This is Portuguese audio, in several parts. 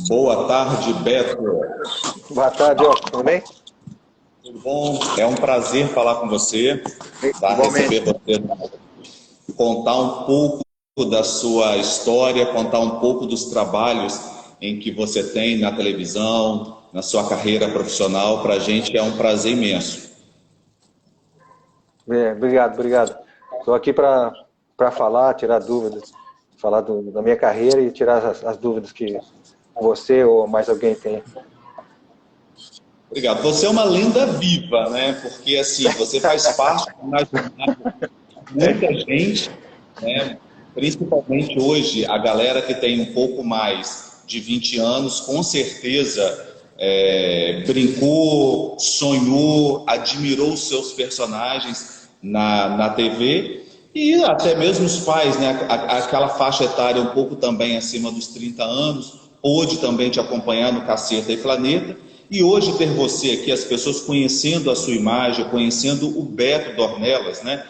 Boa tarde, Beto. Boa tarde, ó. Tudo bem? Tudo bom? É um prazer falar com você, receber Igualmente. você, contar um pouco da sua história, contar um pouco dos trabalhos em que você tem na televisão, na sua carreira profissional. Para a gente é um prazer imenso. Obrigado, obrigado. Estou aqui para falar, tirar dúvidas, falar da minha carreira e tirar as dúvidas que você ou mais alguém tem. Obrigado. Você é uma lenda viva, né? Porque assim, você faz parte de uma jornada de muita gente, né? Principalmente hoje, a galera que tem um pouco mais de 20 anos, com certeza brincou, sonhou, admirou os seus personagens na TV e até mesmo os pais, né? Aquela faixa etária um pouco também acima dos 30 anos, pôde também te acompanhar no Caceta e Planeta. E hoje ter você aqui, as pessoas conhecendo a sua imagem, conhecendo o Beto Dornelas, né?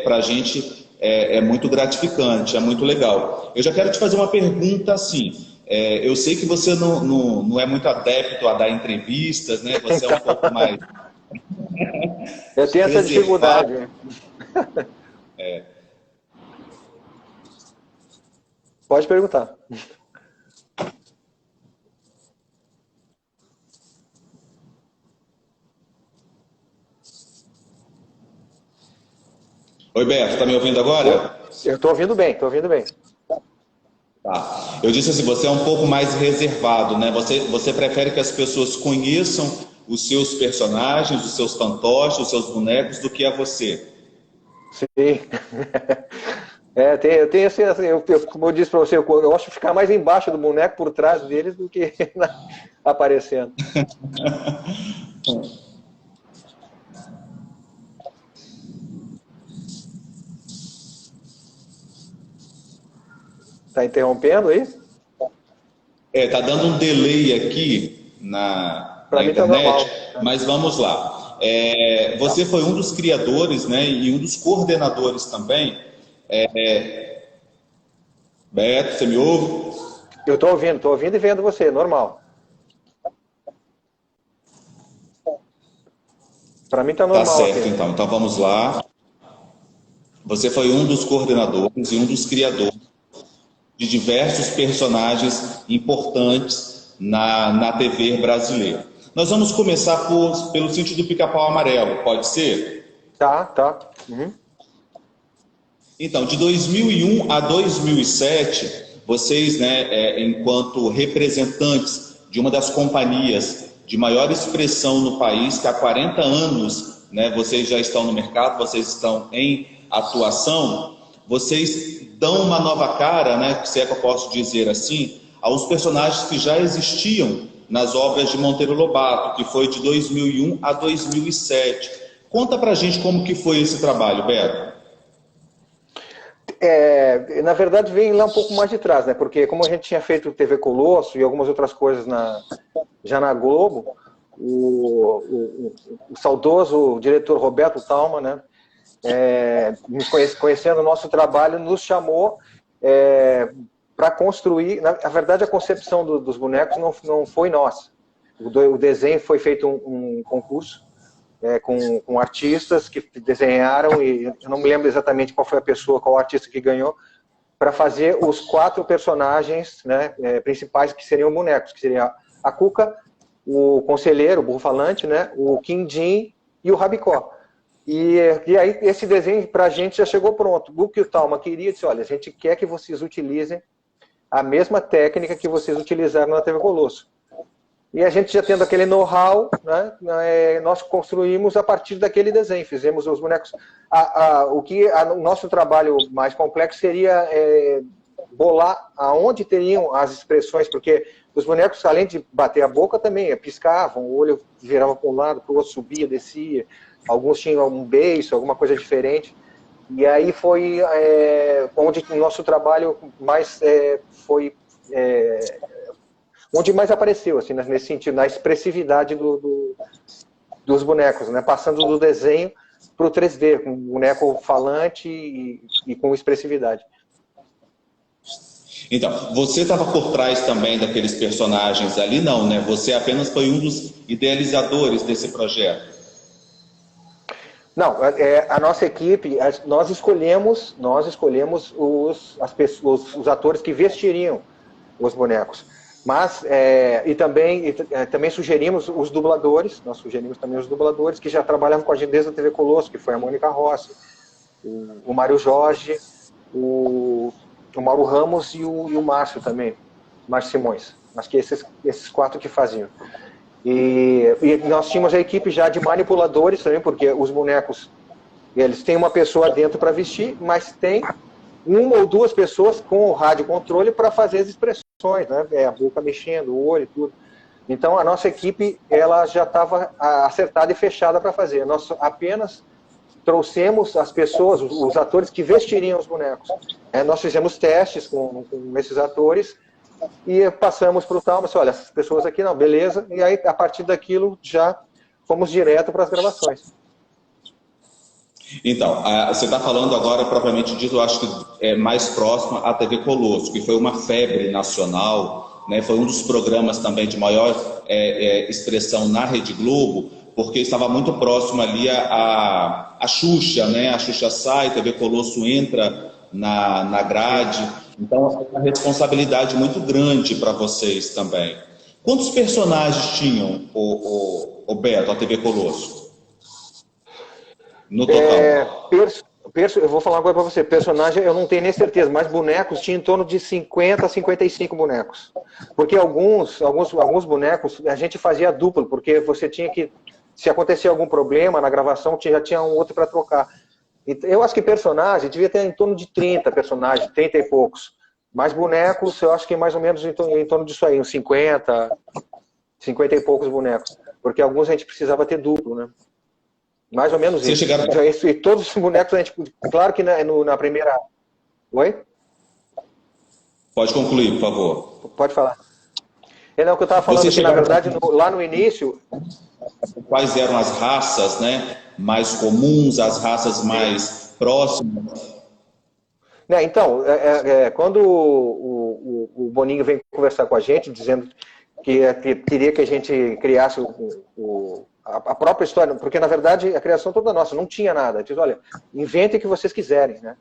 Para a gente é muito gratificante, é muito legal. Eu já quero te fazer uma pergunta assim. Eu sei que você não é muito adepto a dar entrevistas, né? Você é um Então, pouco mais eu tenho essa reservado. dificuldade. Pode perguntar. Oi, Beto, está me ouvindo Eu agora? estou ouvindo bem, estou ouvindo bem. Tá. Eu disse assim, você é um pouco mais reservado, né? Você prefere que as pessoas conheçam os seus personagens, os seus fantoches, os seus bonecos, do que a você. Sim. Eu tenho assim, como eu disse para você, eu gosto de ficar mais embaixo do boneco, por trás deles, do que aparecendo. Tá interrompendo aí? Tá dando um delay aqui na Para mim tá internet, normal. mas vamos lá. Você foi um dos criadores, né, e um dos coordenadores também. Beto, você me ouve? Eu estou ouvindo e vendo você, normal. Para mim tá Tá normal aqui. certo, então. Então vamos lá. Você foi um dos coordenadores e um dos criadores de diversos personagens importantes na TV brasileira. Nós vamos começar pelo sítio do Pica-Pau Amarelo, pode ser? Tá, tá. Uhum. Então, de 2001 a 2007, vocês, né, enquanto representantes de uma das companhias de maior expressão no país, que há 40 anos, né, vocês já estão no mercado, vocês estão em atuação, vocês dão uma nova cara, né, se é que eu posso dizer assim, aos personagens que já existiam nas obras de Monteiro Lobato, que foi de 2001 a 2007. Conta pra gente como que foi esse trabalho, Beto. Na verdade, vem lá um pouco mais de trás, né? Porque como a gente tinha feito TV Colosso e algumas outras coisas já na Globo, o saudoso diretor Roberto Talma, né? Conhecendo o nosso trabalho, nos chamou para construir. Na verdade, a concepção dos bonecos não foi nossa. O desenho foi feito um concurso com artistas que desenharam, e eu não me lembro exatamente qual foi a pessoa, qual artista que ganhou, para fazer os 4 personagens, né, principais, que seriam bonecos, que seria a Cuca, o Conselheiro, o Burro Falante, né, o Quindim e o Rabicó. E aí esse desenho para a gente já chegou pronto. O que o Talma queria, disse, olha, a gente quer que vocês utilizem a mesma técnica que vocês utilizaram na TV Colosso. E a gente já tendo aquele know-how, né, nós construímos a partir daquele desenho, fizemos os bonecos. O nosso trabalho mais complexo seria bolar aonde teriam as expressões, porque os bonecos, além de bater a boca, também piscavam, o olho virava para um lado, para o outro, subia, descia, alguns tinham um beiço, alguma coisa diferente. E aí foi onde o nosso trabalho mais foi onde mais apareceu, assim, nesse sentido, na expressividade dos bonecos, né? Passando do desenho para o 3D, com boneco falante e com expressividade. Então, você estava por trás também daqueles personagens ali? Não, né? Você apenas foi um dos idealizadores desse projeto. Não, a nossa equipe, nós escolhemos os atores que vestiriam os bonecos. Mas, também sugerimos os dubladores, nós sugerimos também os dubladores que já trabalhavam com a gente desde a TV Colosso, que foi a Mônica Rossi, o Mário Jorge, o Mauro Ramos e o Márcio também, Márcio Simões. Acho que esses 4 que faziam. E nós tínhamos a equipe já de manipuladores também, porque os bonecos, eles têm uma pessoa dentro para vestir, mas tem 1 ou 2 pessoas com o rádio controle para fazer as expressões, né? A boca mexendo, o olho e tudo. Então a nossa equipe, ela já estava acertada e fechada para fazer. Nós apenas trouxemos as pessoas, os atores que vestiriam os bonecos. Nós fizemos testes com esses atores e passamos para o tal, mas olha, essas pessoas aqui não, beleza, e aí a partir daquilo já fomos direto para as gravações. Então, você está falando agora, propriamente dito, eu acho que é mais próximo à TV Colosso, que foi uma febre nacional, né? Foi um dos programas também de maior expressão na Rede Globo, porque estava muito próximo ali a Xuxa, né? A Xuxa sai, a TV Colosso entra na grade. Então, é uma responsabilidade muito grande para vocês também. Quantos personagens tinham, o Beto, a TV Colosso? No total? Eu vou falar agora para você. Personagem, eu não tenho nem certeza, mas bonecos tinha em torno de 50 a 55 bonecos. Porque alguns bonecos a gente fazia duplo, porque você tinha que, se acontecer algum problema na gravação, já tinha um outro para trocar. Eu acho que personagem devia ter em torno de 30 personagens, 30 e poucos. Mas bonecos, eu acho que mais ou menos em torno disso aí, uns 50 e poucos bonecos. Porque alguns a gente precisava ter duplo, né? Mais ou menos isso. E todos os bonecos a gente... Claro que na primeira... Oi? Pode concluir, por favor. Pode falar. Não, o que eu estava falando que, na verdade, lá no início... Quais eram as raças, né, mais comuns, as raças mais próximas? Então, quando o Boninho vem conversar com a gente, dizendo que queria que a gente criasse a própria história, porque, na verdade, a criação toda nossa, não tinha nada. Ele diz, olha, inventem o que vocês quiserem, né?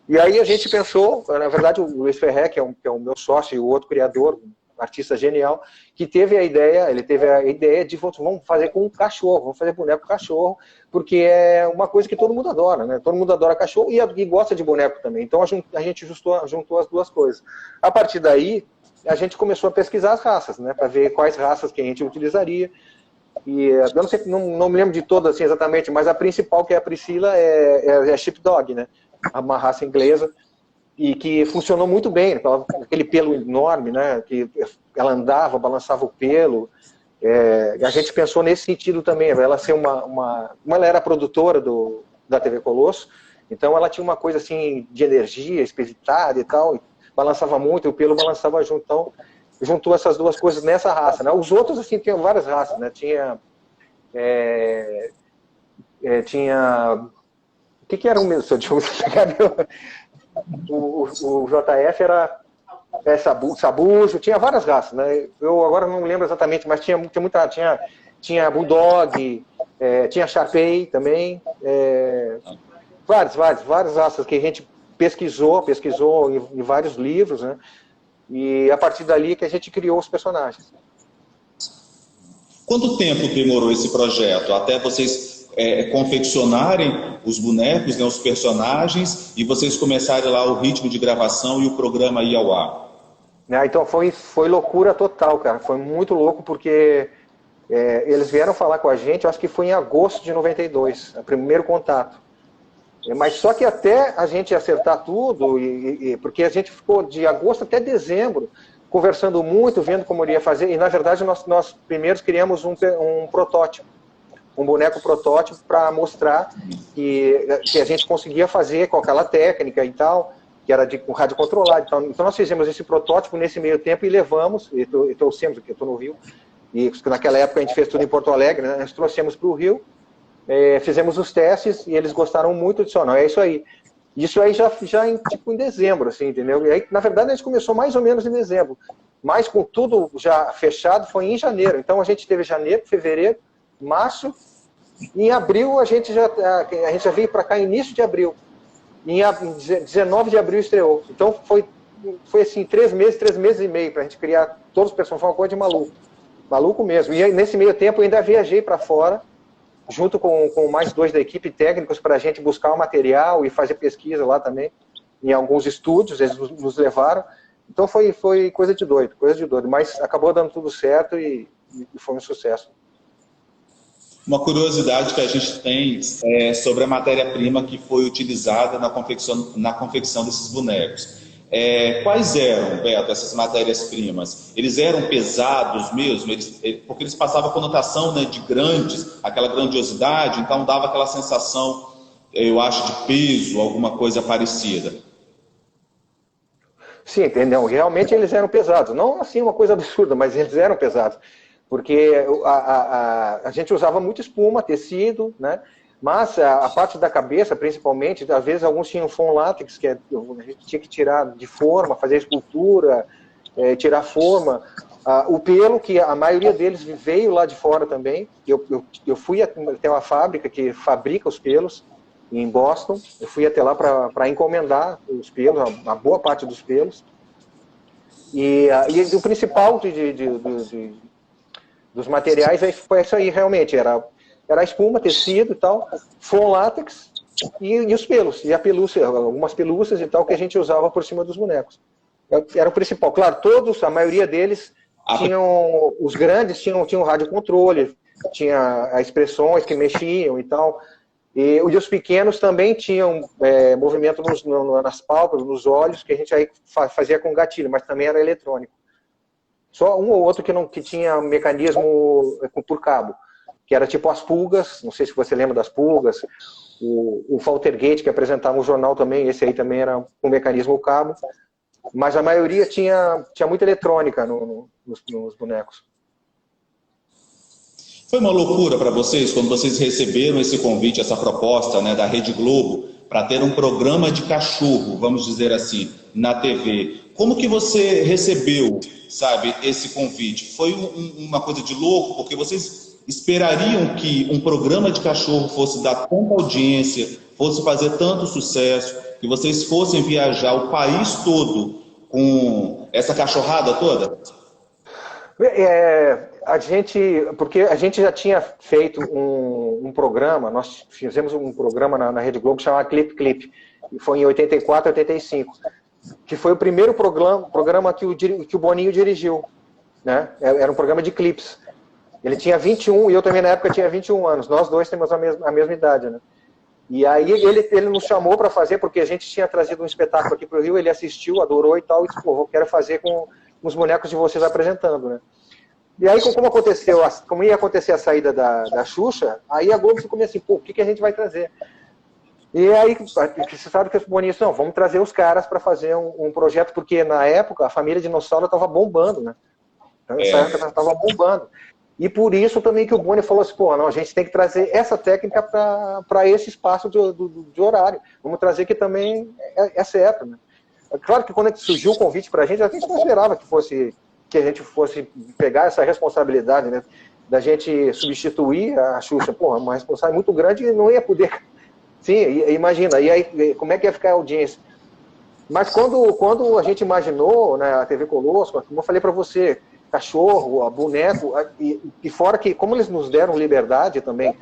E aí a gente pensou, na verdade, o Luiz Ferré, que é o meu sócio e o outro criador, artista genial, que teve a ideia de vamos fazer com um cachorro, vamos fazer boneco com cachorro, porque é uma coisa que todo mundo adora, né? Todo mundo adora cachorro e gosta de boneco também. Então a gente juntou as duas coisas. A partir daí, a gente começou a pesquisar as raças, né? Para ver quais raças que a gente utilizaria. E eu não sei, não me lembro de todas assim exatamente, mas a principal, que é a Priscila, é a Sheepdog, né? Uma raça inglesa. E que funcionou muito bem, aquele pelo enorme, né? Que ela andava, balançava o pelo. A gente pensou nesse sentido também, ela ser como ela era produtora da TV Colosso, então ela tinha uma coisa assim de energia, espiritada e tal, e balançava muito, o pelo balançava junto, então juntou essas duas coisas nessa raça, né? Os outros, assim, tinham várias raças, né? Tinha... O que era o meu? O JF era Sabujo, tinha várias raças, né? Eu agora não lembro exatamente, mas tinha Bulldog, tinha Sharpei também, várias raças que a gente pesquisou em vários livros, né? E a partir dali que a gente criou os personagens. Quanto tempo demorou esse projeto? Até vocês confeccionarem os bonecos, né, os personagens, e vocês começarem lá o ritmo de gravação e o programa ir ao ar? Então foi loucura total, cara. Foi muito louco porque eles vieram falar com a gente, eu acho que foi em agosto de 92, o primeiro contato. Mas só que até a gente acertar tudo, porque a gente ficou de agosto até dezembro, conversando muito, vendo como iria fazer, e na verdade nós primeiros criamos um protótipo, um boneco protótipo para mostrar que a gente conseguia fazer com aquela técnica e tal, que era com rádio controlado. Então nós fizemos esse protótipo nesse meio tempo e levamos, e trouxemos, aqui eu estou no Rio, e naquela época a gente fez tudo em Porto Alegre, né? Nós trouxemos para o Rio, fizemos os testes e eles gostaram muito, disseram, não, é isso aí. Isso aí já em dezembro, assim, entendeu? E aí, na verdade, a gente começou mais ou menos em dezembro. Mas com tudo já fechado foi em janeiro. Então a gente teve janeiro, fevereiro, março, e em abril a gente já veio para cá início de abril. Em 19 de abril estreou. Então foi assim, 3 meses e meio para a gente criar todos os personagens. Foi uma coisa de maluco. Maluco mesmo. E aí, nesse meio tempo eu ainda viajei para fora, junto com mais 2 da equipe técnicos, para a gente buscar o material e fazer pesquisa lá também, em alguns estúdios, eles nos levaram. Então foi coisa de doido, mas acabou dando tudo certo e foi um sucesso. Uma curiosidade que a gente tem é sobre a matéria-prima que foi utilizada na confecção desses bonecos. Quais eram, Beto, essas matérias-primas? Eles eram pesados mesmo? Porque eles passavam a conotação, né, de grandes, aquela grandiosidade, então dava aquela sensação, eu acho, de peso, alguma coisa parecida. Sim, entendeu? Realmente eles eram pesados. Não assim uma coisa absurda, mas eles eram pesados. Porque a gente usava muito espuma, tecido, né? Mas a parte da cabeça, principalmente, às vezes alguns tinham foam látex, que a gente tinha que tirar de forma, fazer escultura, tirar forma. O pelo, que a maioria deles veio lá de fora também. Eu fui até uma fábrica que fabrica os pelos, em Boston. Eu fui até lá para encomendar os pelos, a boa parte dos pelos. E o principal dos materiais foi isso aí, realmente. Era espuma, tecido e tal, foam látex e os pelos. E a pelúcia, algumas pelúcias e tal, que a gente usava por cima dos bonecos. Era o principal. Claro, a maioria deles tinham, os grandes tinham radiocontrole, tinha as expressões que mexiam e tal. E os pequenos também tinham movimento nas pálpebras, nos olhos, que a gente aí fazia com gatilho, mas também era eletrônico. Só um ou outro que tinha mecanismo por cabo, que era tipo as pulgas, não sei se você lembra das pulgas, o Faltergate, que apresentava no jornal também, esse aí também era um mecanismo cabo, mas a maioria tinha muita eletrônica nos bonecos. Foi uma loucura para vocês quando vocês receberam esse convite, essa proposta, né, da Rede Globo para ter um programa de cachorro, vamos dizer assim, na TV. Como que você recebeu, sabe, esse convite? Foi uma coisa de louco, porque vocês esperariam que um programa de cachorro fosse dar tanta audiência, fosse fazer tanto sucesso, que vocês fossem viajar o país todo com essa cachorrada toda? Porque a gente já tinha feito um programa, nós fizemos um programa na Rede Globo chamado Clip Clip, e foi em 84, 85, que foi o primeiro programa que o Boninho dirigiu, né? Era um programa de clipes. Ele tinha 21 e eu também na época tinha 21 anos, nós dois temos a mesma idade, né? E aí ele nos chamou para fazer, porque a gente tinha trazido um espetáculo aqui para o Rio, ele assistiu, adorou e tal, e disse, pô, eu quero fazer com os bonecos de vocês apresentando, né? E aí, como ia acontecer a saída da Xuxa, aí a Globo ficou meio assim, pô, o que a gente vai trazer? E aí, você sabe que os Boninho disse, não, vamos trazer os caras para fazer um projeto, porque na época a família Dinossauro estava bombando, né? Então, essa época estava bombando. E por isso também que o Boni falou assim, pô, não, a gente tem que trazer essa técnica para esse espaço de horário. Vamos trazer que também é certo, né? É claro que quando surgiu o convite para a gente não esperava que a gente fosse pegar essa responsabilidade, né? Da gente substituir a Xuxa. Pô, uma responsabilidade muito grande e não ia poder... Sim, imagina. E aí, como é que ia ficar a audiência? Mas quando a gente imaginou, né, a TV Colosso, como eu falei para você, cachorro, boneco, e fora que, como eles nos deram liberdade também,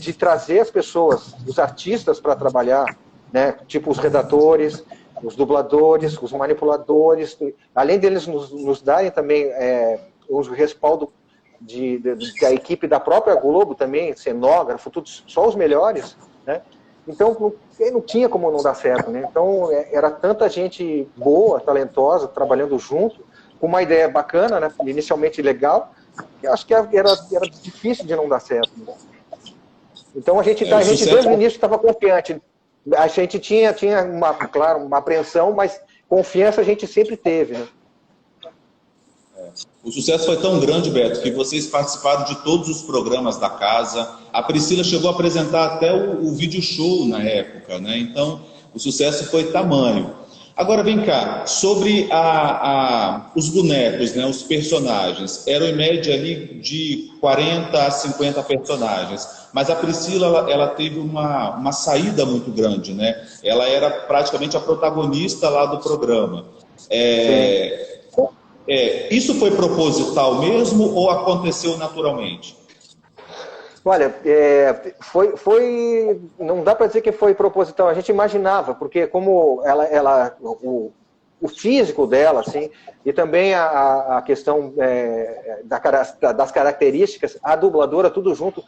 de trazer as pessoas, os artistas para trabalhar, né, tipo os redatores, os dubladores, os manipuladores, além deles nos darem também o respaldo da equipe da própria Globo também, cenógrafo, tudo, só os melhores, né? Então, não tinha como não dar certo, né? Então, era tanta gente boa, talentosa, trabalhando junto, com uma ideia bacana, né? Inicialmente legal, eu acho que era difícil de não dar certo. Né? Então, a gente desde o início estava confiante. A gente tinha claro, uma apreensão, mas confiança a gente sempre teve, né? O sucesso foi tão grande, Beto, que vocês participaram de todos os programas da casa. A Priscila chegou a apresentar até o vídeo show na época, né? Então, o sucesso foi tamanho. Agora, vem cá, sobre os bonecos, né, os personagens. Eram em média ali de 40 a 50 personagens. Mas a Priscila, ela teve uma saída muito grande, né? Ela era praticamente a protagonista lá do programa. Isso foi proposital mesmo ou aconteceu naturalmente? Olha, não dá para dizer que foi proposital, a gente imaginava, porque como o físico dela, assim, e também a questão das características, a dubladora, tudo junto,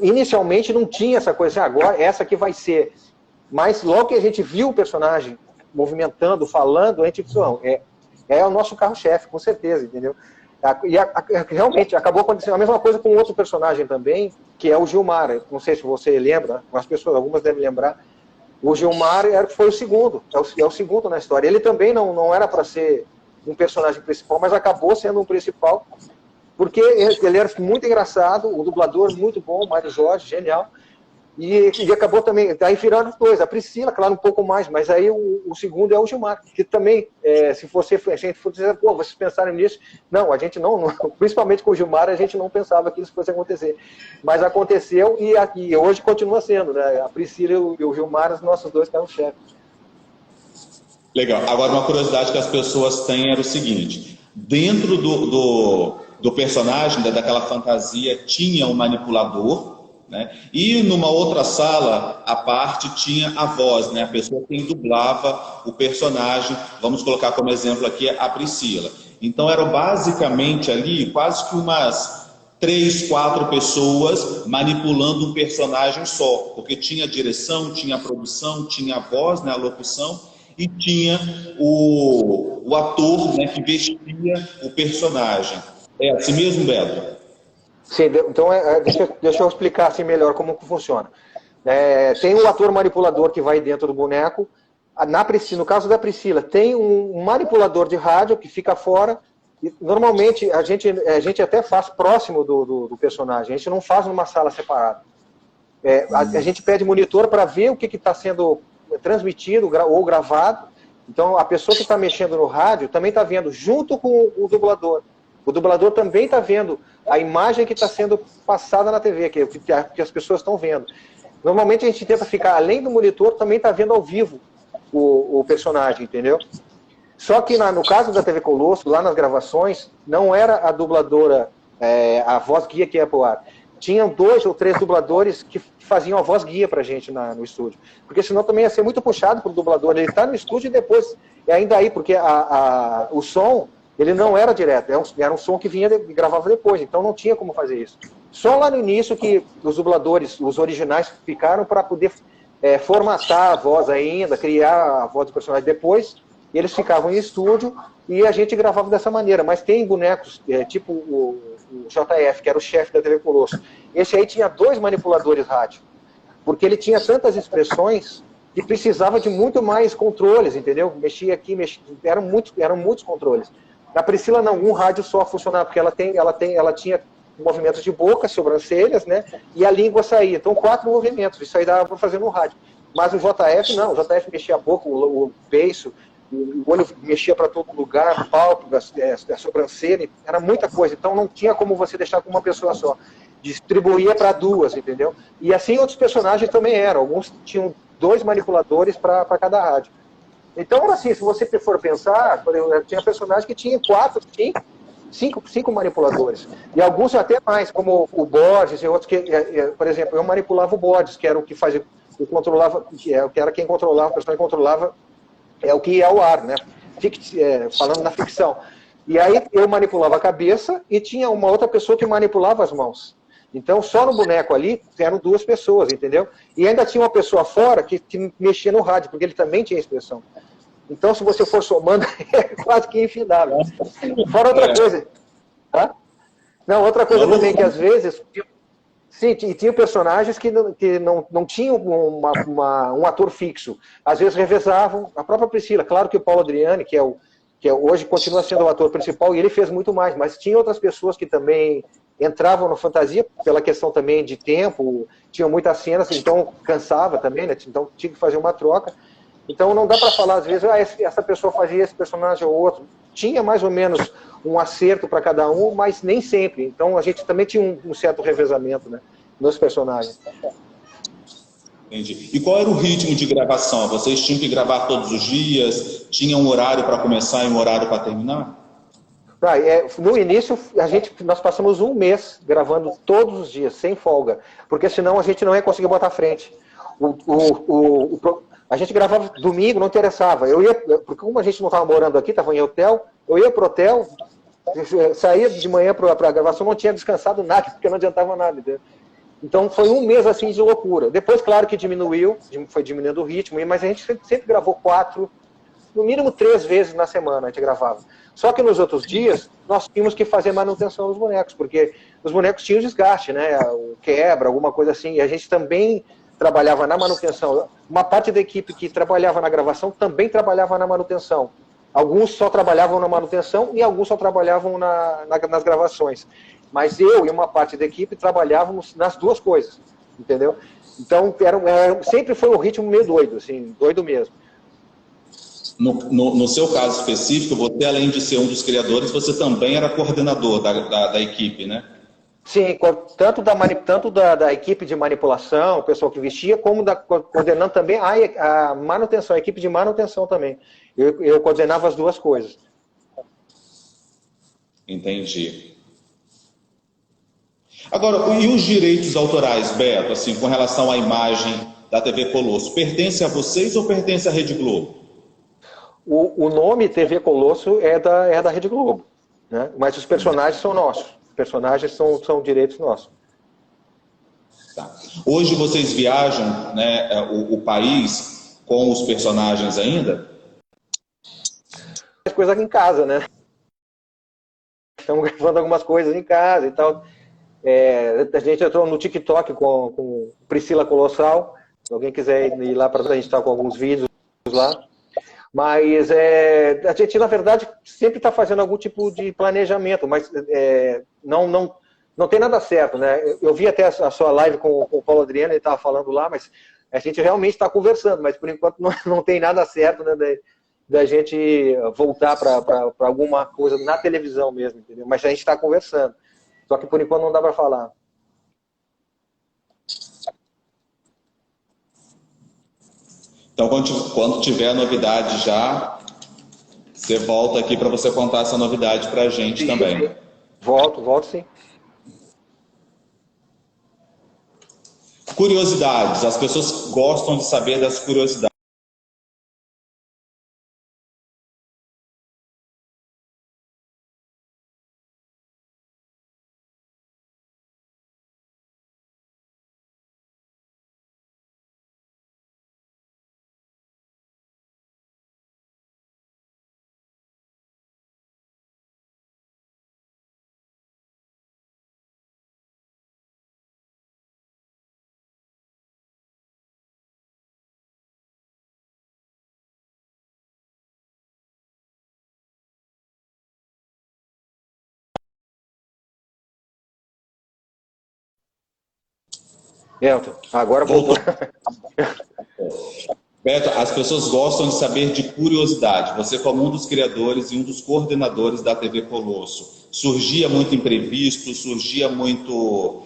inicialmente não tinha essa coisa assim, agora essa aqui vai ser, mas logo que a gente viu o personagem movimentando, falando, a gente disse, não, é o nosso carro-chefe, com certeza, entendeu? E realmente acabou acontecendo a mesma coisa com outro personagem também, que é o Gilmar. Não sei se você lembra, algumas devem lembrar. O Gilmar foi o segundo, é o segundo na história. Ele também não era para ser um personagem principal, mas acabou sendo um principal, porque ele era muito engraçado, o dublador muito bom, o Mário Jorge, genial. E acabou também, aí viraram dois, a Priscila, claro, um pouco mais, mas aí o segundo é o Gilmar, que também, se a gente for dizer, pô, vocês pensaram nisso? Não, a gente não, principalmente com o Gilmar, a gente não pensava que isso fosse acontecer. Mas aconteceu e hoje continua sendo, né? A Priscila e o Gilmar, os nossos dois carros-chefes. Legal. Agora, uma curiosidade que as pessoas têm era o seguinte, dentro do personagem, daquela fantasia, tinha um manipulador, né? E numa outra sala, a parte tinha a voz, né? A pessoa quem dublava o personagem, vamos colocar como exemplo aqui a Priscila. Então eram basicamente ali quase que umas 3, 4 pessoas manipulando um personagem só, porque tinha a direção, tinha a produção, tinha a voz, né? A locução, e tinha o ator, né? Que vestia o personagem. É assim mesmo, Beto? Sim, então deixa eu explicar assim melhor como que funciona. Tem o ator manipulador que vai dentro do boneco. No caso da Priscila, tem um manipulador de rádio que fica fora. E normalmente a gente até faz próximo do personagem, a gente não faz numa sala separada. A gente pede monitor para ver o que está sendo transmitido ou gravado. Então a pessoa que está mexendo no rádio também está vendo junto com o dublador. O dublador também está vendo a imagem que está sendo passada na TV, que as pessoas estão vendo. Normalmente a gente tenta ficar, além do monitor, também está vendo ao vivo o personagem, entendeu? Só que no caso da TV Colosso, lá nas gravações, não era a dubladora, a voz guia que ia pro ar. Tinham 2 ou 3 dubladores que faziam a voz guia pra gente no estúdio. Porque senão também ia ser muito puxado pro dublador. Ele está no estúdio e depois, ainda aí, porque o som... Ele não era direto, era um som que vinha e gravava depois, então não tinha como fazer isso. Só lá no início que os dubladores, os originais, ficaram para poder formatar a voz ainda, criar a voz do personagem. Depois, eles ficavam em estúdio e a gente gravava dessa maneira. Mas tem bonecos, tipo o JF, que era o chefe da TV Colosso. Esse aí tinha 2 manipuladores rádio, porque ele tinha tantas expressões que precisava de muito mais controles, entendeu? Mexia aqui, eram muitos controles. Na Priscila não, um rádio só funcionava, porque ela tinha movimentos de boca, sobrancelhas, né? E a língua saía. Então 4 movimentos, isso aí dava para fazer no rádio. Mas o JF não, o JF mexia a boca, o beiço, o olho mexia para todo lugar, pálpebra, a sobrancelha, era muita coisa. Então não tinha como você deixar com uma pessoa só. Distribuía para 2, entendeu? E assim outros personagens também eram. Alguns tinham 2 manipuladores para cada rádio. Então, assim, se você for pensar, tinha personagem que tinha 4, 5 manipuladores. E alguns até mais, como o Borges e outros que, por exemplo, eu manipulava o Borges, que era o que fazia, eu controlava, que era quem controlava, o personagem controlava, o que é o ar, né? Falando na ficção. E aí eu manipulava a cabeça e tinha uma outra pessoa que manipulava as mãos. Então, só no boneco ali, eram 2 pessoas, entendeu? E ainda tinha uma pessoa fora que mexia no rádio, porque ele também tinha expressão. Então, se você for somando, é quase que infindável. Fora outra coisa. Tá? Não, outra coisa também que às vezes... Sim, e tinha personagens que não tinham um ator fixo. Às vezes revezavam. A própria Priscila, claro que o Paulo Adriani, que é o que hoje continua sendo o ator principal, e ele fez muito mais, mas tinha outras pessoas que também entravam no fantasia, pela questão também de tempo, tinham muitas cenas, então cansava também, né? Então tinha que fazer uma troca. Então não dá para falar, às vezes, essa pessoa fazia esse personagem ou outro. Tinha mais ou menos um acerto para cada um, mas nem sempre. Então a gente também tinha um certo revezamento, né, nos personagens. Entendi. E qual era o ritmo de gravação? Vocês tinham que gravar todos os dias? Tinha um horário para começar e um horário para terminar? No início, nós passamos um mês gravando todos os dias, sem folga, porque senão a gente não ia conseguir botar à frente. A gente gravava domingo, não interessava. Porque como a gente não estava morando aqui, estava em hotel, eu ia para o hotel, saía de manhã para a gravação, não tinha descansado nada, porque não adiantava nada. Entendeu? Então foi um mês assim de loucura. Depois, claro que diminuiu, foi diminuindo o ritmo, mas a gente sempre gravou 4, no mínimo 3 vezes na semana a gente gravava. Só que nos outros dias, nós tínhamos que fazer manutenção dos bonecos, porque os bonecos tinham desgaste, né? Quebra, alguma coisa assim. E a gente também trabalhava na manutenção. Uma parte da equipe que trabalhava na gravação também trabalhava na manutenção. Alguns só trabalhavam na manutenção e alguns só trabalhavam nas gravações. Mas eu e uma parte da equipe trabalhávamos nas duas coisas, entendeu? Então, sempre foi um ritmo meio doido, assim, doido mesmo. No seu caso específico, você, além de ser um dos criadores, você também era coordenador da equipe, né? Sim, tanto da equipe de manipulação, o pessoal que vestia, como coordenando também a manutenção, a equipe de manutenção também. Eu coordenava as duas coisas. Entendi. Agora, e os direitos autorais, Beto, assim, com relação à imagem da TV Colosso, pertence a vocês ou pertence à Rede Globo? O nome TV Colosso é da Rede Globo, né? Mas os personagens são nossos. Os personagens são direitos nossos. Tá. Hoje vocês viajam, né, o país com os personagens ainda? As coisas aqui em casa, né? Estamos gravando algumas coisas em casa e tal. A gente entrou no TikTok com Priscila Colossal. Se alguém quiser ir lá para a gente estar com alguns vídeos lá. Mas a gente, na verdade, sempre está fazendo algum tipo de planejamento, mas não tem nada certo, né? Eu vi até a sua live com o Paulo Adriano, ele estava falando lá, mas a gente realmente está conversando, mas por enquanto não tem nada certo, né, da gente voltar para alguma coisa na televisão mesmo, entendeu? Mas a gente está conversando. Só que por enquanto não dá para falar. Então, quando tiver a novidade já, você volta aqui para você contar essa novidade para a gente Sim, também. sim. Volto sim. Curiosidades. As pessoas gostam de saber das curiosidades. Elton, agora voltou. Beto, as pessoas gostam de saber de curiosidade. Você, como um dos criadores e um dos coordenadores da TV Colosso, surgia muito imprevisto, surgia muito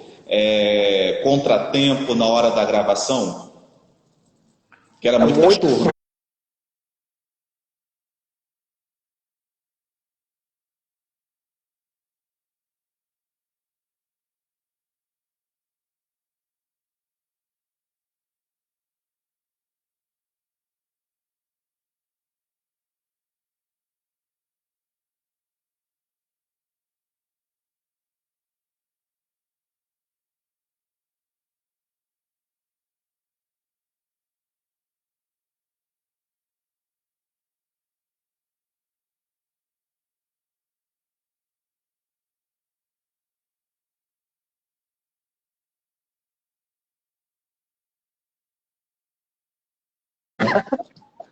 contratempo na hora da gravação? Que era muito cachorro.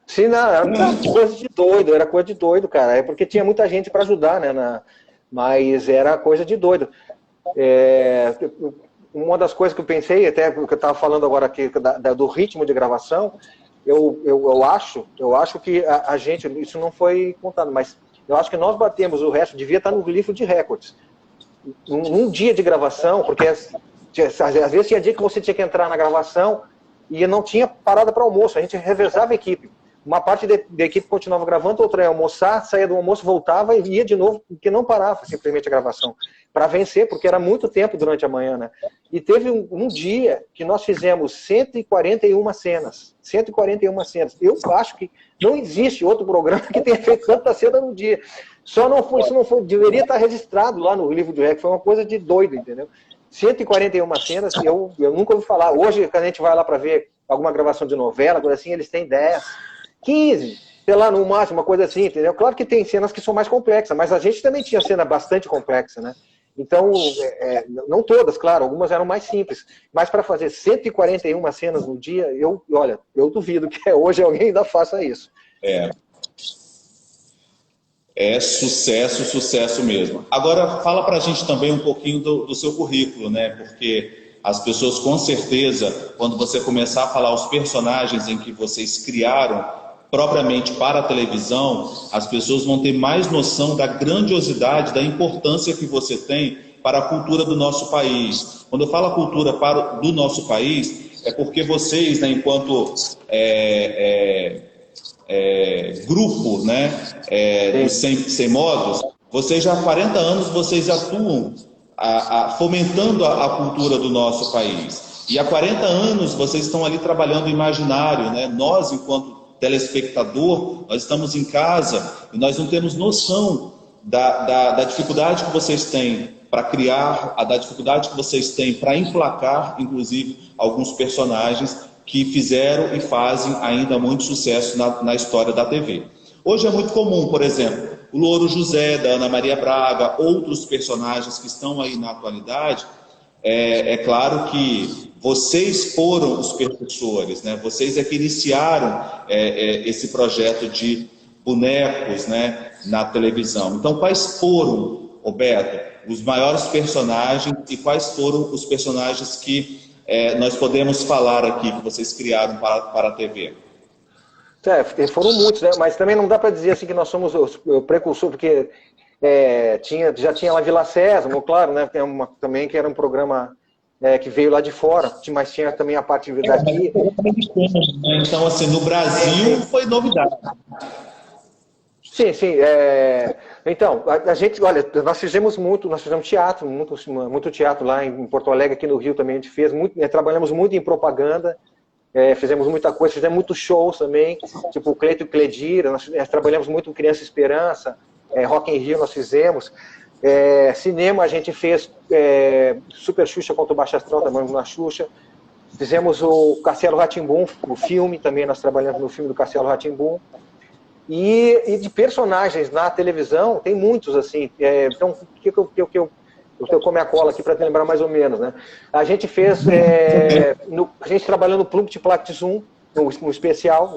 Sim, não, era coisa de doido, cara. É porque tinha muita gente para ajudar, né? Mas era coisa de doido. Uma das coisas que eu pensei, até o que eu estava falando agora aqui, do ritmo de gravação, eu acho que a gente, isso não foi contado, mas eu acho que nós batemos o resto, devia estar no livro de recordes. Um dia de gravação, porque às vezes tinha dia que você tinha que entrar na gravação e não tinha parada para almoço, a gente revezava a equipe. Uma parte da equipe continuava gravando, outra ia almoçar, saía do almoço, voltava e ia de novo, porque não parava simplesmente a gravação, para vencer, porque era muito tempo durante a manhã, né? E teve um dia que nós fizemos 141 cenas. 141 cenas. Eu acho que não existe outro programa que tenha feito tanta cena no dia. Isso não foi, deveria estar registrado lá no livro de REC, foi uma coisa de doido, entendeu? 141 cenas, eu nunca ouvi falar. Hoje, quando a gente vai lá para ver alguma gravação de novela, coisa assim, eles têm 10, 15, sei lá, no máximo, uma coisa assim, entendeu? Claro que tem cenas que são mais complexas, mas a gente também tinha cena bastante complexa, né? Então, não todas, claro, algumas eram mais simples, mas para fazer 141 cenas no dia, olha, eu duvido que hoje alguém ainda faça isso. É sucesso mesmo. Agora, fala para a gente também um pouquinho do seu currículo, né? Porque as pessoas, com certeza, quando você começar a falar os personagens em que vocês criaram propriamente para a televisão, as pessoas vão ter mais noção da grandiosidade, da importância que você tem para a cultura do nosso país. Quando eu falo a cultura do nosso país, é porque vocês, né, enquanto grupo, né, dos 100 modos, vocês já há 40 anos vocês atuam fomentando a cultura do nosso país. E há 40 anos vocês estão ali trabalhando o imaginário, né? Nós, enquanto telespectador, nós estamos em casa e nós não temos noção da dificuldade que vocês têm para criar, da dificuldade que vocês têm para emplacar, inclusive, alguns personagens que fizeram e fazem ainda muito sucesso na história da TV. Hoje é muito comum, por exemplo, o Louro José, da Ana Maria Braga, outros personagens que estão aí na atualidade. É claro que vocês foram os precursores, né? Vocês é que iniciaram esse projeto de bonecos, né, na televisão. Então, quais foram, Roberto, os maiores personagens e quais foram os personagens que nós podemos falar aqui que vocês criaram para a TV? Foram muitos, né? Mas também não dá para dizer assim que nós somos os precursores, porque já tinha lá Vila Sésamo, claro, né? Também que era um programa que veio lá de fora, mas tinha também a parte daqui. Então, assim, no Brasil foi novidade. Sim. Então, a gente, olha, nós fizemos teatro, muito teatro lá em Porto Alegre, aqui no Rio também a gente fez, trabalhamos muito em propaganda, fizemos muita coisa, fizemos muitos shows também, tipo o Cleito e o Cledir, nós trabalhamos muito com Criança Esperança, Rock in Rio nós fizemos, cinema a gente fez Super Xuxa contra o Baixo Astral, trabalhamos na Xuxa, fizemos o Castelo Rá-Tim-Bum, o filme também, nós trabalhamos no filme do Castelo Rá-Tim-Bum, e de personagens na televisão, tem muitos, assim, então, o que eu come a cola aqui para te lembrar mais ou menos, né? A gente fez, a gente trabalhou no Plumpt Plact Zoom, no especial,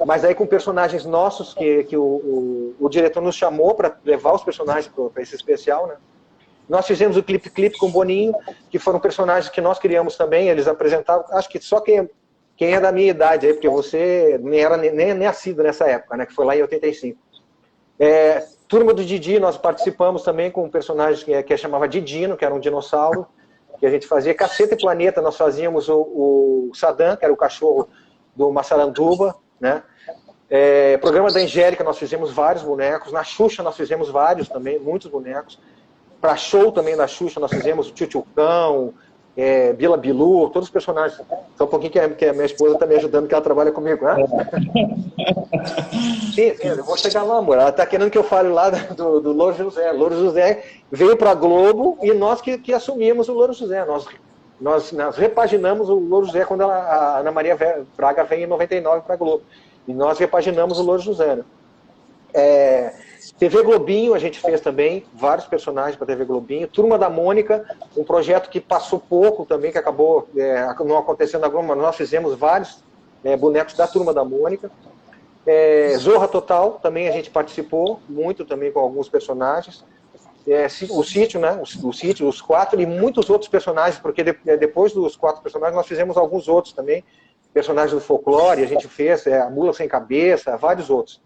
mas aí com personagens nossos, que o diretor nos chamou para levar os personagens para esse especial, né? Nós fizemos o Clipe com o Boninho, que foram personagens que nós criamos também, eles apresentavam, acho que só quem é da minha idade aí, porque você nem era nem nascido nessa época, né? Que foi lá em 85. Turma do Didi, nós participamos também com um personagem que chamava Didino, que era um dinossauro, que a gente fazia Caceta e Planeta, nós fazíamos o Saddam, que era o cachorro do Massaranduba, né? Programa da Angélica, nós fizemos vários bonecos, na Xuxa nós fizemos vários também, muitos bonecos, para show também da Xuxa nós fizemos o Tchutchucão, Bila Bilu, todos os personagens. Só um pouquinho que a minha esposa está me ajudando, que ela trabalha comigo, né? Sim, eu vou chegar lá, amor. Ela está querendo que eu fale lá do Louro José. Louro José veio para a Globo e nós que assumimos o Louro José. Nós repaginamos o Louro José quando a Ana Maria Braga veio em 99 para a Globo. E nós repaginamos o Louro José, né? TV Globinho a gente fez também, vários personagens para TV Globinho. Turma da Mônica, um projeto que passou pouco também, que acabou não acontecendo na Globo, mas nós fizemos vários bonecos da Turma da Mônica. Zorra Total, também a gente participou muito também com alguns personagens. O Sítio, né? O Sítio, os 4 e muitos outros personagens, porque depois dos 4 personagens nós fizemos alguns outros também, personagens do folclore, a gente fez a Mula Sem Cabeça, vários outros.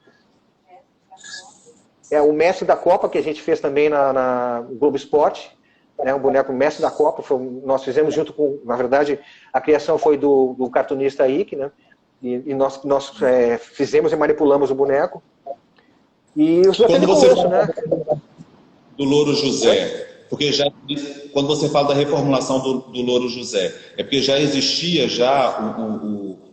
O Mestre da Copa, que a gente fez também na Globo Esporte, né? Um boneco Mestre da Copa, nós fizemos junto com, na verdade, a criação foi do cartunista Ike, né? E nós fizemos e manipulamos o boneco. E os Quando você Osso, né? Do Louro José, porque quando você fala da reformulação do Louro José, é porque já existia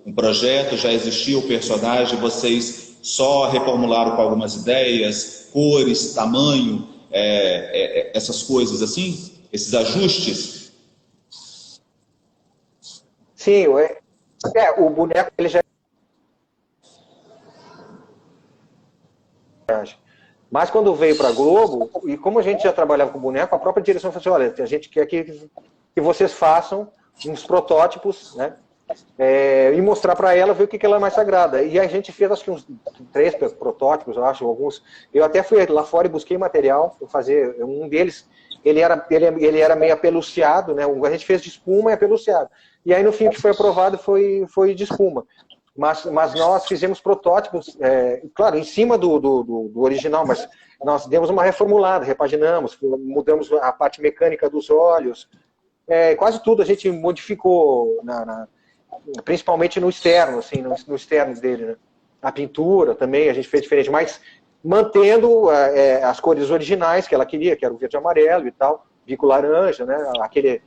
um projeto, já existia o personagem, vocês só reformularam com algumas ideias, cores, tamanho, essas coisas assim, esses ajustes? Sim, o boneco ele já mas quando veio para a Globo, e como a gente já trabalhava com boneco, a própria direção falou assim, olha, a gente quer que vocês façam uns protótipos, né? E mostrar para ela, ver o que ela mais agrada. E a gente fez, acho que uns 3 protótipos, eu acho, alguns. Eu até fui lá fora e busquei material para fazer. Um deles, ele era meio apeluciado, né? A gente fez de espuma e apeluciado. E aí, no fim, o que foi aprovado foi de espuma. Mas nós fizemos protótipos, claro, em cima do original, mas nós demos uma reformulada, repaginamos, mudamos a parte mecânica dos olhos, quase tudo a gente modificou, principalmente no externo, assim, no externo dele, né? A pintura também a gente fez diferente, mas mantendo as cores originais que ela queria, que era o verde e amarelo e tal, bico laranja, né? Aquele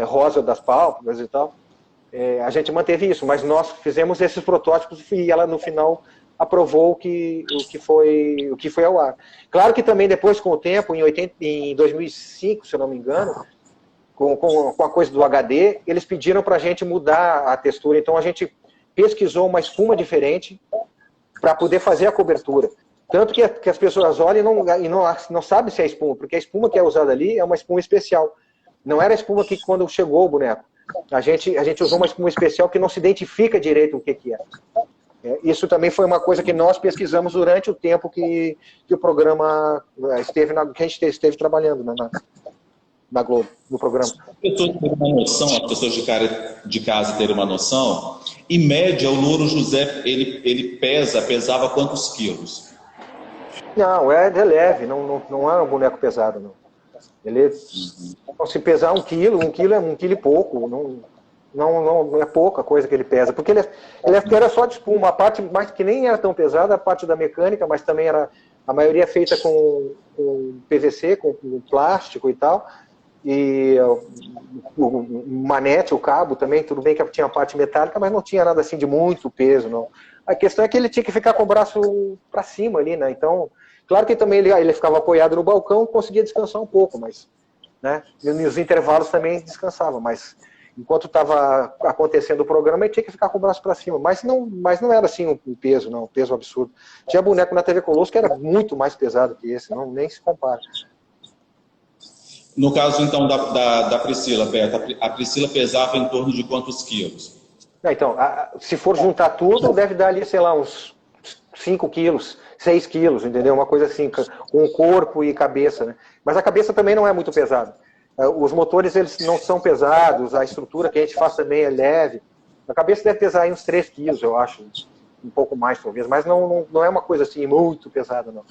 rosa das pálpebras e tal. A gente manteve isso, mas nós fizemos esses protótipos e ela no final aprovou o que foi ao ar. Claro que também depois, com o tempo, em 2005, se eu não me engano, com a coisa do HD, eles pediram para a gente mudar a textura, então a gente pesquisou uma espuma diferente para poder fazer a cobertura. Tanto que as pessoas olham e não sabem se é espuma, porque a espuma que é usada ali é uma espuma especial. Não era a espuma que quando chegou o boneco. A gente usou uma espuma especial que não se identifica direito o que é. Isso também foi uma coisa que nós pesquisamos durante o tempo que o programa que a gente esteve trabalhando na Globo, no programa. As pessoas de casa terem uma noção, em média o Louro José, ele pesava quantos quilos? Não, é leve, não é um boneco pesado, não. Ele, se pesar 1 quilo, 1 quilo é 1 quilo e pouco, não é pouca coisa que ele pesa, porque ele era só de espuma, a parte mais que nem era tão pesada, a parte da mecânica, mas também era, a maioria feita com PVC, com plástico e tal, e o manete, o cabo também, tudo bem que tinha a parte metálica, mas não tinha nada assim de muito peso, não. A questão é que ele tinha que ficar com o braço para cima ali, né, então... Claro que também ele ficava apoiado no balcão, conseguia descansar um pouco, mas, né, e nos intervalos também descansava, mas enquanto estava acontecendo o programa, ele tinha que ficar com o braço para cima, mas não era assim um peso, não, um peso absurdo. Tinha boneco na TV Colosso que era muito mais pesado que esse, nem se compara. No caso, então, da Priscila, Beto, a Priscila pesava em torno de quantos quilos? Então, se for juntar tudo, deve dar ali, sei lá, uns 5 quilos, 6 quilos, entendeu? Uma coisa assim, com corpo e cabeça, né? Mas a cabeça também não é muito pesada. Os motores, eles não são pesados, a estrutura que a gente faz também é leve. A cabeça deve pesar aí uns 3 quilos, eu acho. Um pouco mais, talvez, mas não é uma coisa assim muito pesada, não.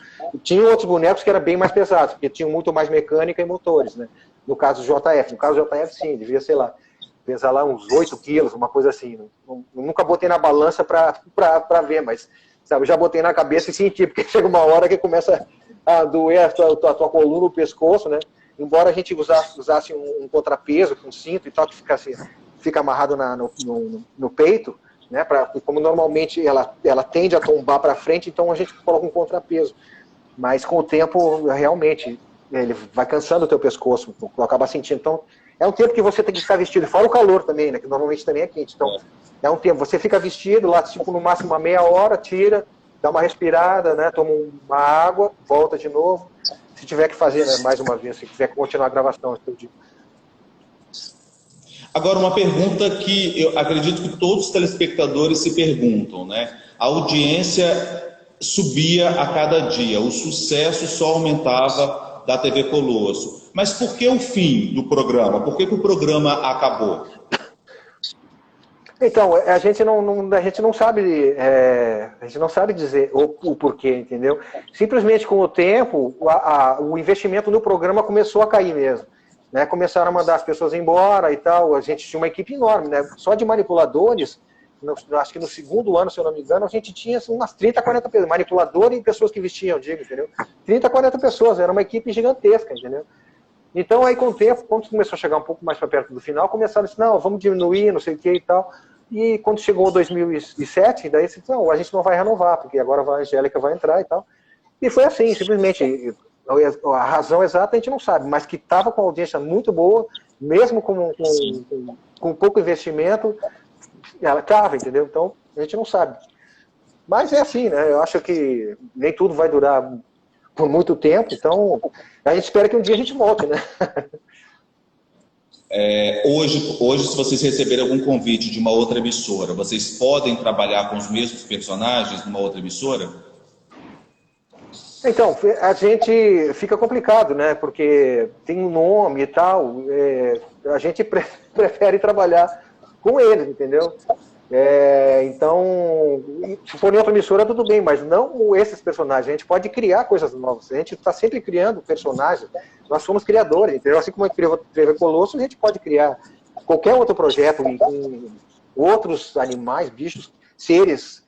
Tinha outros bonecos que eram bem mais pesados, porque tinham muito mais mecânica e motores, né? No caso do JF. No caso do JF, sim, devia, sei lá, pesar lá uns 8 quilos, uma coisa assim. Nunca botei na balança para ver, mas... Sabe, eu já botei na cabeça e senti, porque chega uma hora que começa a doer a tua coluna, o pescoço, né? Embora a gente usasse um contrapeso, com cinto e tal, que fica amarrado no peito, né? Como normalmente ela tende a tombar para frente, então a gente coloca um contrapeso. Mas com o tempo, realmente, ele vai cansando o teu pescoço, tu acaba sentindo. Então, é um tempo que você tem que ficar vestido, fora o calor também, né? Que normalmente também é quente. Então, é um tempo, você fica vestido lá, tipo, no máximo uma meia hora, tira, dá uma respirada, né? Toma uma água, volta de novo. Se tiver que fazer, né, mais uma vez, se tiver que continuar a gravação, eu digo. Agora, uma pergunta que eu acredito que todos os telespectadores se perguntam, né? a audiência subia a cada dia, o sucesso só aumentava da TV Colosso. Mas por que o fim do programa? Por que o programa acabou? Então, a gente não sabe, a gente não sabe dizer o porquê, entendeu? Simplesmente com o tempo, o investimento no programa começou a cair mesmo. Né? Começaram a mandar as pessoas embora e tal. A gente tinha uma equipe enorme, né? Só de manipuladores, acho que no segundo ano, se eu não me engano, a gente tinha umas 30, 40 pessoas, manipuladores e pessoas que vestiam, digo, entendeu? 30, 40 pessoas, era uma equipe gigantesca, entendeu? Então, aí com o tempo, quando começou a chegar um pouco mais para perto do final, começaram a dizer, não, vamos diminuir, não sei o que e tal. E quando chegou 2007, daí disse, não, a gente não vai renovar, porque agora a Angélica vai entrar e tal. E foi assim, simplesmente, a razão exata a gente não sabe, mas que estava com uma audiência muito boa, mesmo com pouco investimento, ela estava, entendeu? Então, a gente não sabe. Mas é assim, né? Eu acho que nem tudo vai durar por muito tempo, então a gente espera que um dia a gente volte, né? Hoje, se vocês receberem algum convite de uma outra emissora, vocês podem trabalhar com os mesmos personagens numa outra emissora? Então, a gente fica complicado, né? Porque tem um nome e tal, a gente prefere trabalhar com eles, entendeu? Então, se for em outra emissora, tudo bem, mas não esses personagens. A gente pode criar coisas novas. A gente está sempre criando personagens. Nós somos criadores, entendeu? Assim como a TV Colosso, a gente pode criar qualquer outro projeto com outros animais, bichos, seres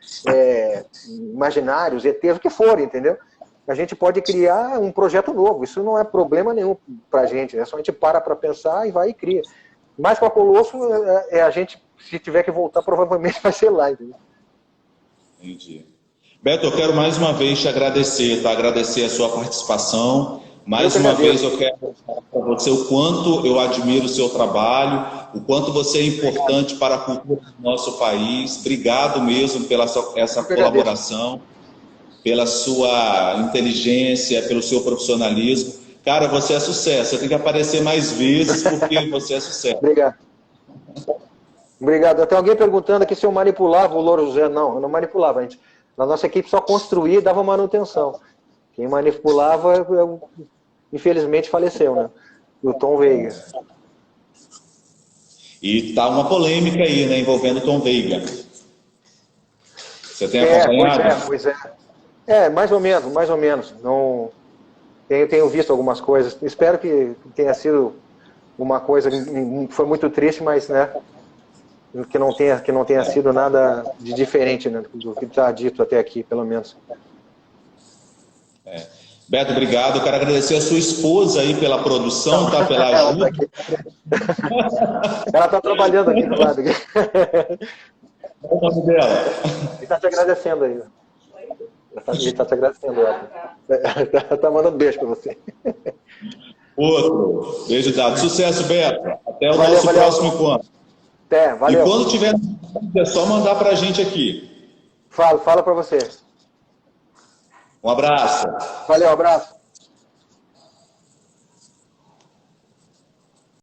imaginários, ETs, o que for, entendeu? A gente pode criar um projeto novo. Isso não é problema nenhum para a gente. Só a gente para pensar e vai e cria. Mas com a Colosso, a gente, se tiver que voltar, provavelmente vai ser lá, entendeu? Entendi. Beto, eu quero mais uma vez te agradecer, tá? Agradecer a sua participação. Mais uma vez eu quero mostrar para você o quanto eu admiro o seu trabalho, o quanto você é importante para a cultura do nosso país. Obrigado mesmo pela essa colaboração, pela sua inteligência, pelo seu profissionalismo. Cara, você é sucesso. Você tem que aparecer mais vezes porque você é sucesso. Obrigado. Obrigado. Tem alguém perguntando aqui se eu manipulava o Louro José. Não, eu não manipulava. Na nossa equipe só construía e dava manutenção. Quem manipulava, infelizmente, faleceu, né? O Tom Veiga. E tá uma polêmica aí, né, envolvendo o Tom Veiga. Você tem acompanhado? Pois é. Mais ou menos. Não... Tenho visto algumas coisas. Espero que tenha sido uma coisa que foi muito triste, mas, né, que não tenha sido nada de diferente, né, do que está dito até aqui, pelo menos. Beto, obrigado. Eu quero agradecer a sua esposa aí pela produção, tá? Pela ajuda. Ela está trabalhando aqui do lado. Qual o nome dela? Ele está te agradecendo aí. Ele está te agradecendo. Está mandando beijo para você. Outro. Beijo dado. Sucesso, Beto. Até o nosso próximo encontro. Valeu. E quando tiver, é só mandar para a gente aqui. Fala para você. Um abraço. Valeu, abraço.